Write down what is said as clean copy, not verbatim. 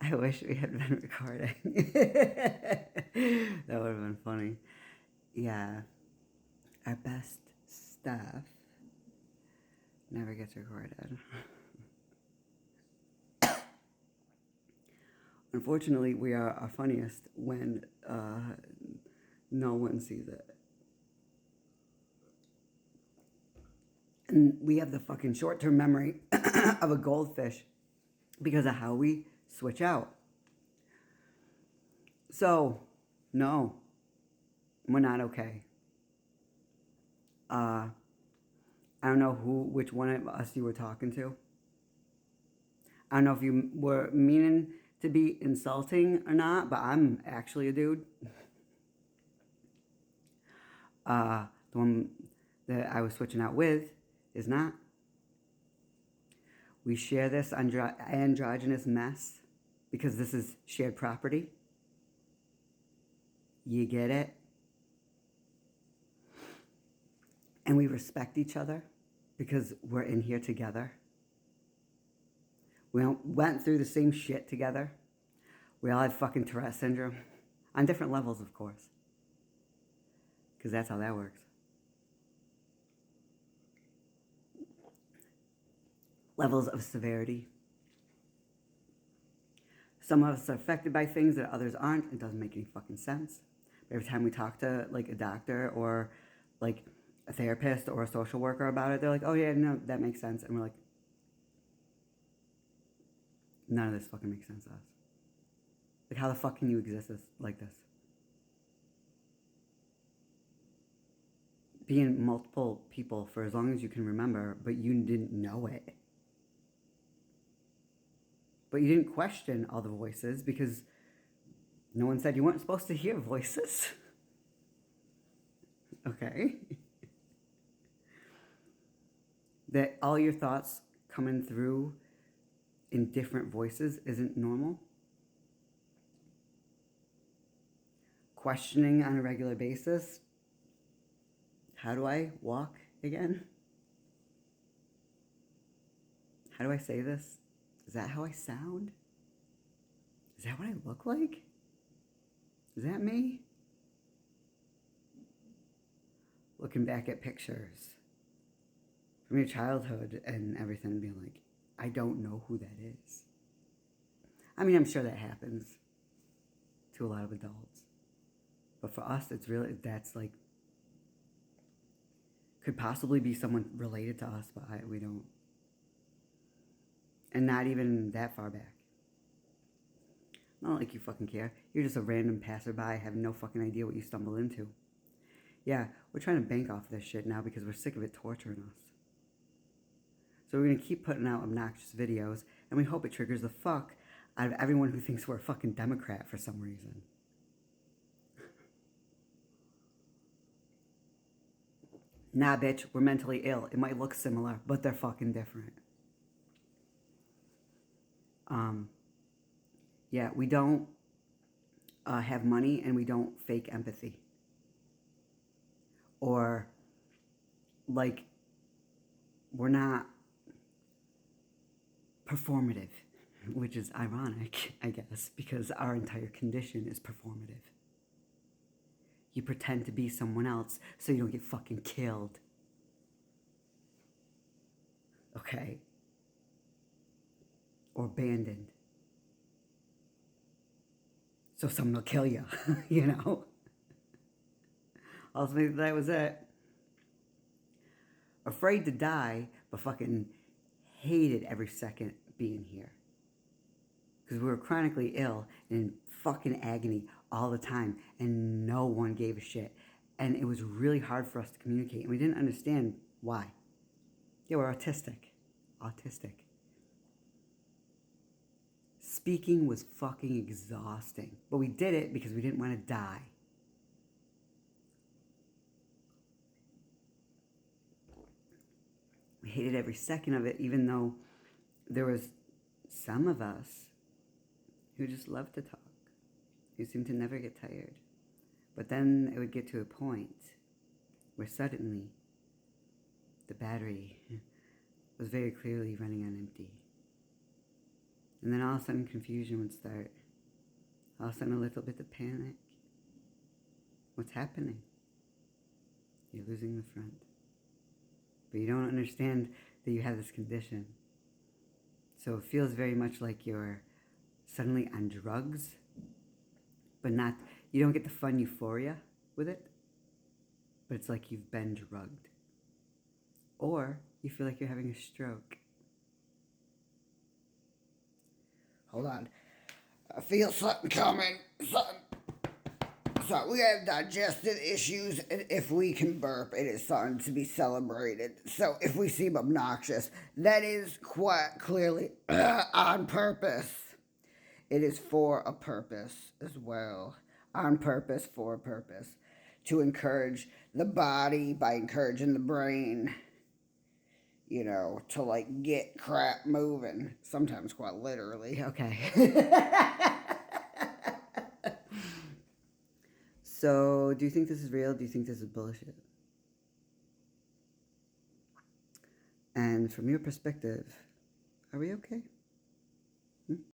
I wish we had been recording. That would have been funny. Yeah. Our best stuff never gets recorded. Unfortunately, we are our funniest when no one sees it. And we have the fucking short-term memory of a goldfish because of how we switch out. So, no, we're not okay. I don't know which one of us you were talking to. I don't know if you were meaning to be insulting or not, but I'm actually a dude. The one that I was switching out with is not. We share this androgynous mess because this is shared property. You get it? And we respect each other because we're in here together. We went through the same shit together. We all had fucking Tourette syndrome. On different levels, of course. Because that's how that works. Levels of severity. Some of us are affected by things that others aren't. It doesn't make any fucking sense. But every time we talk to like a doctor or like a therapist or a social worker about it, they're like, oh yeah, no, that makes sense. And we're like, none of this fucking makes sense to us. Like, how the fuck can you exist like this? Being multiple people for as long as you can remember, but you didn't know it. But you didn't question all the voices because no one said you weren't supposed to hear voices. Okay. That all your thoughts coming through in different voices isn't normal. Questioning on a regular basis. How do I walk again? How do I say this? Is that how I sound? Is that what I look like? Is that me? Looking back at pictures from your childhood and everything, being like, I don't know who that is. I mean, I'm sure that happens to a lot of adults. But for us, it's really, that's like, could possibly be someone related to us, but we don't. And not even that far back. Not like you fucking care. You're just a random passerby, have no fucking idea what you stumbled into. Yeah, we're trying to bank off this shit now because we're sick of it torturing us. So we're going to keep putting out obnoxious videos, and we hope it triggers the fuck out of everyone who thinks we're a fucking Democrat for some reason. Nah, bitch, we're mentally ill. It might look similar, but they're fucking different. Yeah, we don't have money, and we don't fake empathy. Or, like, we're not performative, which is ironic, I guess, because our entire condition is performative. You pretend to be someone else so you don't get fucking killed. Okay? Or abandoned. So someone will kill you, you know? Ultimately, that was it. Afraid to die, but fucking hated every second being here. Because we were chronically ill and in fucking agony all the time, and no one gave a shit. And it was really hard for us to communicate, and we didn't understand why. Yeah, we're autistic. Autistic. Speaking was fucking exhausting, but we did it because we didn't want to die. We hated every second of it, even though there was some of us who just loved to talk, who seemed to never get tired. But then it would get to a point where suddenly the battery was very clearly running on empty. And then all of a sudden confusion would start. All of a sudden a little bit of panic. What's happening? You're losing the front. But you don't understand that you have this condition. So it feels very much like you're suddenly on drugs, but not, you don't get the fun euphoria with it, but it's like you've been drugged. Or you feel like you're having a stroke. Hold on. I feel something coming. Something. So we have digestive issues, and if we can burp, it is something to be celebrated. So if we seem obnoxious, that is quite clearly on purpose. It is for a purpose as well. On purpose, for a purpose. To encourage the body by encouraging the brain, you know, to like get crap moving. Sometimes quite literally. Okay. So, do you think this is real? Do you think this is bullshit? And from your perspective, are we okay?